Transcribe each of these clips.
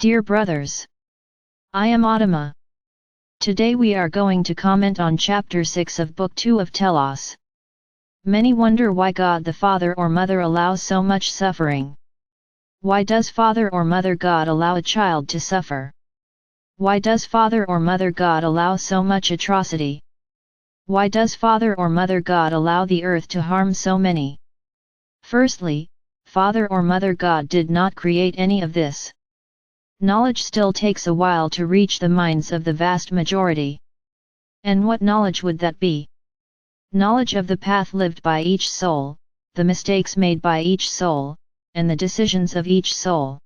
Dear brothers, I am Adama. Today we are going to comment on Chapter 6 of Book 2 of Telos. Many wonder why God the Father or Mother allows so much suffering. Why does Father or Mother God allow a child to suffer? Why does Father or Mother God allow so much atrocity? Why does Father or Mother God allow the earth to harm so many? Firstly, Father or Mother God did not create any of this. Knowledge still takes a while to reach the minds of the vast majority. And what knowledge would that be? Knowledge of the path lived by each soul, the mistakes made by each soul, and the decisions of each soul.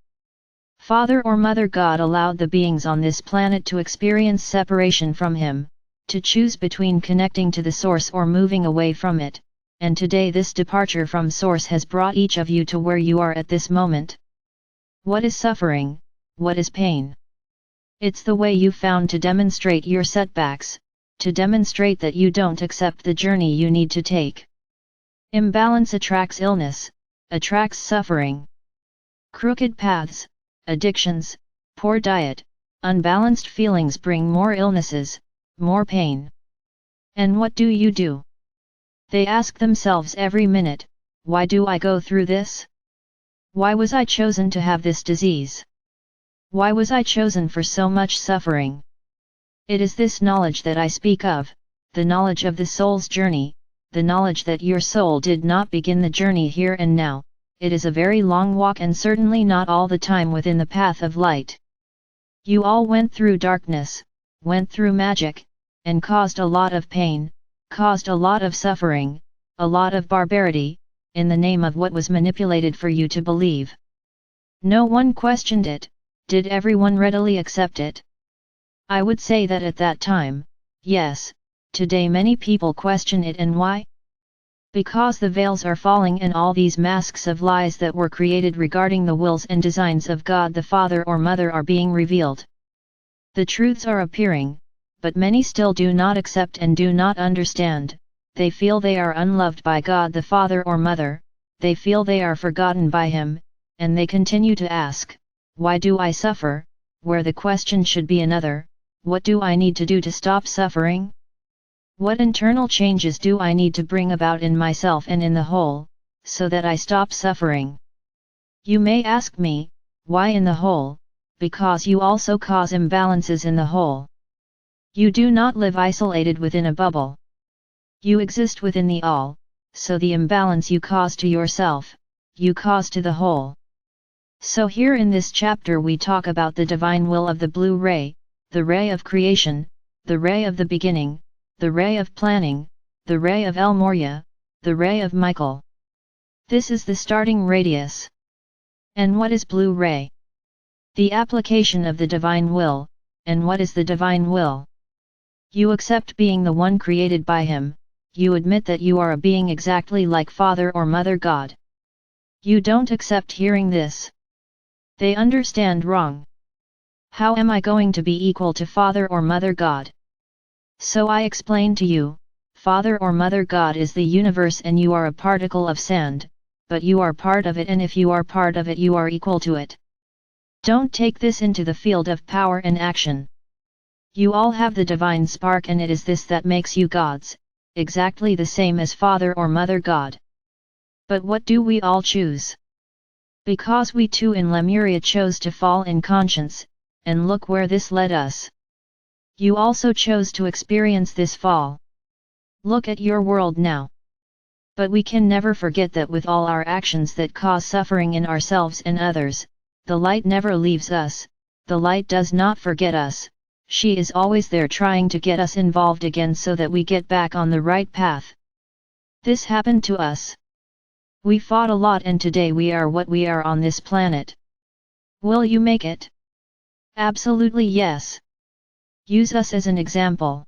Father or Mother God allowed the beings on this planet to experience separation from Him, to choose between connecting to the Source or moving away from it, and today this departure from Source has brought each of you to where you are at this moment. What is suffering? What is pain? It's the way you found to demonstrate your setbacks, to demonstrate that you don't accept the journey you need to take. Imbalance attracts illness, attracts suffering. Crooked paths, addictions, poor diet, unbalanced feelings bring more illnesses, more pain. And what do? They ask themselves every minute, why do I go through this? Why was I chosen to have this disease? Why was I chosen for so much suffering? It is this knowledge that I speak of, the knowledge of the soul's journey, the knowledge that your soul did not begin the journey here and now. It is a very long walk and certainly not all the time within the path of light. You all went through darkness, went through magic, and caused a lot of pain, caused a lot of suffering, a lot of barbarity, in the name of what was manipulated for you to believe. No one questioned it. Did everyone readily accept it? I would say that at that time, yes. Today many people question it, and why? Because the veils are falling and all these masks of lies that were created regarding the wills and designs of God the Father or Mother are being revealed. The truths are appearing, but many still do not accept and do not understand. They feel they are unloved by God the Father or Mother, they feel they are forgotten by Him, and they continue to ask, why do I suffer, where the question should be another, what do I need to do to stop suffering? What internal changes do I need to bring about in myself and in the whole, so that I stop suffering? You may ask me, why in the whole? Because you also cause imbalances in the whole. You do not live isolated within a bubble. You exist within the all, so the imbalance you cause to yourself, you cause to the whole. So here in this chapter we talk about the divine will of the blue ray, the ray of creation, the ray of the beginning, the ray of planning, the ray of El Morya, the ray of Michael. This is the starting radius. And what is blue ray? The application of the divine will. And what is the divine will? You accept being the one created by Him, you admit that you are a being exactly like Father or Mother God. You don't accept hearing this. They understand wrong. How am I going to be equal to Father or Mother God? So I explain to you, Father or Mother God is the universe and you are a particle of sand, but you are part of it, and if you are part of it you are equal to it. Don't take this into the field of power and action. You all have the divine spark and it is this that makes you gods, exactly the same as Father or Mother God. But what do we all choose? Because we too in Lemuria chose to fall in conscience, and look where this led us. You also chose to experience this fall. Look at your world now. But we can never forget that with all our actions that cause suffering in ourselves and others, the light never leaves us, the light does not forget us, she is always there trying to get us involved again so that we get back on the right path. This happened to us. We fought a lot and today we are what we are on this planet. Will you make it? Absolutely yes. Use us as an example.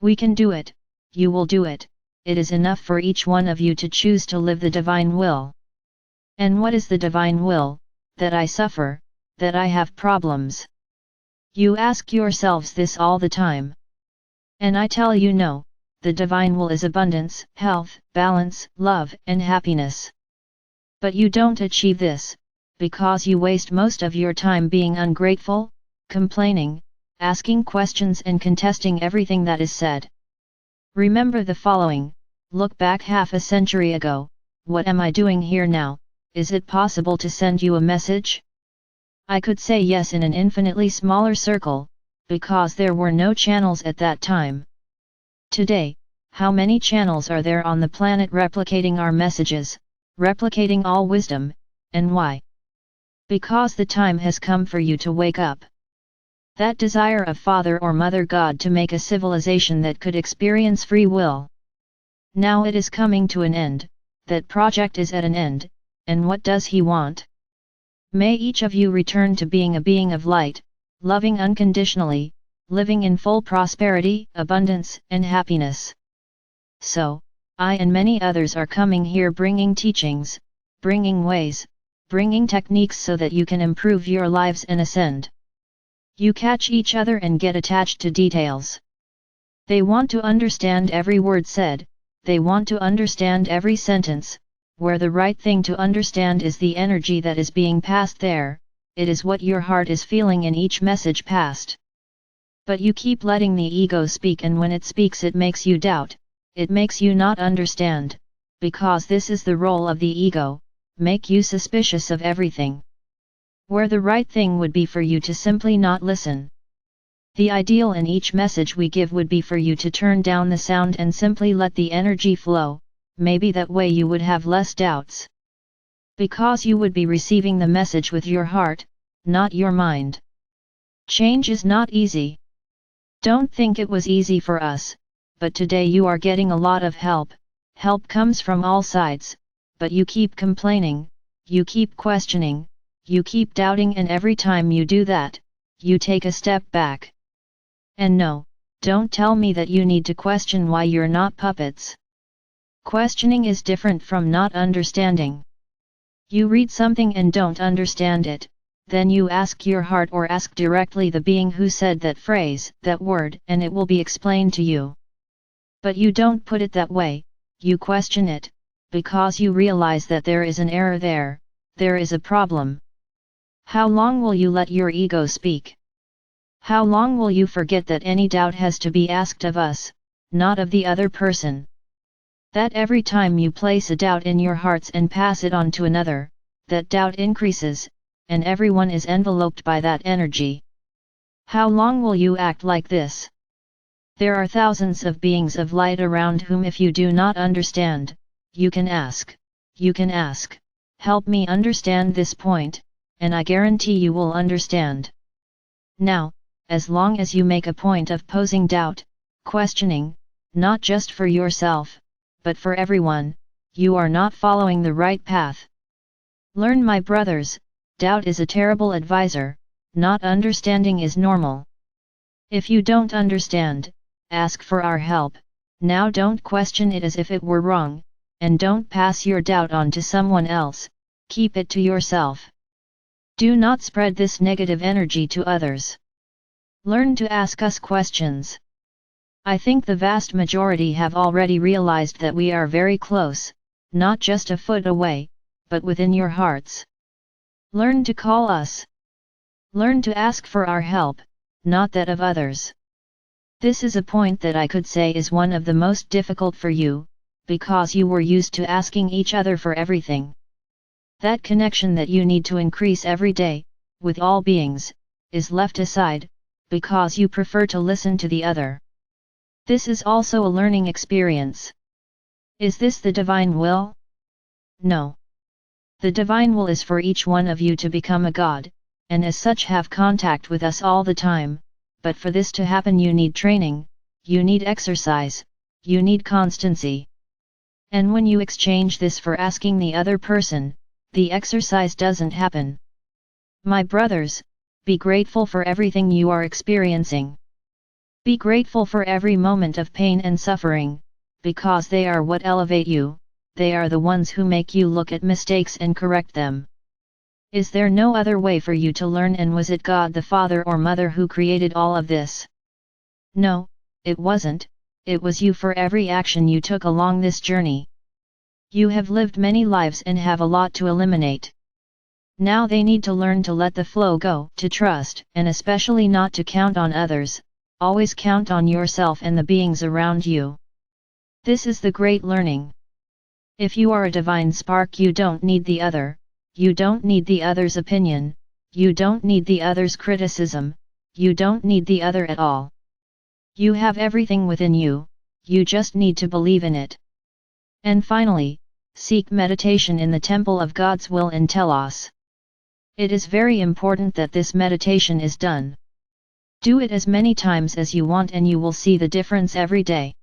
We can do it, you will do it, it is enough for each one of you to choose to live the divine will. And what is the divine will? That I suffer, that I have problems. You ask yourselves this all the time. And I tell you no, the divine will is abundance, health, balance, love, and happiness. But you don't achieve this, because you waste most of your time being ungrateful, complaining, asking questions and contesting everything that is said. Remember the following: look back half a century ago. What am I doing here now? Is it possible to send you a message? I could say yes in an infinitely smaller circle, because there were no channels at that time. Today, how many channels are there on the planet replicating our messages, replicating all wisdom, and why? Because the time has come for you to wake up. That desire of Father or Mother God to make a civilization that could experience free will. Now it is coming to an end, that project is at an end, and what does He want? May each of you return to being a being of light, loving unconditionally, living in full prosperity, abundance, and happiness. So, I and many others are coming here bringing teachings, bringing ways, bringing techniques so that you can improve your lives and ascend. You catch each other and get attached to details. They want to understand every word said, they want to understand every sentence, where the right thing to understand is the energy that is being passed there, it is what your heart is feeling in each message passed. But you keep letting the ego speak, and when it speaks it makes you doubt, it makes you not understand, because this is the role of the ego, make you suspicious of everything. Where the right thing would be for you to simply not listen. The ideal in each message we give would be for you to turn down the sound and simply let the energy flow, maybe that way you would have less doubts. Because you would be receiving the message with your heart, not your mind. Change is not easy. Don't think it was easy for us, but today you are getting a lot of help. Help comes from all sides, but you keep complaining, you keep questioning, you keep doubting, and every time you do that, you take a step back. And no, don't tell me that you need to question why you're not puppets. Questioning is different from not understanding. You read something and don't understand it, then you ask your heart or ask directly the being who said that phrase, that word, and it will be explained to you. But you don't put it that way, you question it, because you realize that there is an error there is a problem. How long will you let your ego speak? How long will you forget that any doubt has to be asked of us, not of the other person? That every time you place a doubt in your hearts and pass it on to another, that doubt increases, and everyone is enveloped by that energy. How long will you act like this? There are thousands of beings of light around whom if you do not understand, you can ask, help me understand this point, and I guarantee you will understand. Now, as long as you make a point of posing doubt, questioning, not just for yourself, but for everyone, you are not following the right path. Learn, my brothers, doubt is a terrible advisor, not understanding is normal. If you don't understand, ask for our help. Now don't question it as if it were wrong, and don't pass your doubt on to someone else, keep it to yourself. Do not spread this negative energy to others. Learn to ask us questions. I think the vast majority have already realized that we are very close, not just a foot away, but within your hearts. Learn to call us. Learn to ask for our help, not that of others. This is a point that I could say is one of the most difficult for you, because you were used to asking each other for everything. That connection that you need to increase every day, with all beings, is left aside, because you prefer to listen to the other. This is also a learning experience. Is this the divine will? No. The divine will is for each one of you to become a god, and as such have contact with us all the time, but for this to happen you need training, you need exercise, you need constancy. And when you exchange this for asking the other person, the exercise doesn't happen. My brothers, be grateful for everything you are experiencing. Be grateful for every moment of pain and suffering, because they are what elevate you, they are the ones who make you look at mistakes and correct them. Is there no other way for you to learn, and was it God the Father or Mother who created all of this? No, it wasn't, it was you for every action you took along this journey. You have lived many lives and have a lot to eliminate. Now they need to learn to let the flow go, to trust, and especially not to count on others, always count on yourself and the beings around you. This is the great learning. If you are a divine spark, you don't need the other, you don't need the other's opinion, you don't need the other's criticism, you don't need the other at all. You have everything within you, you just need to believe in it. And finally, seek meditation in the temple of God's will in Telos. It is very important that this meditation is done. Do it as many times as you want and you will see the difference every day.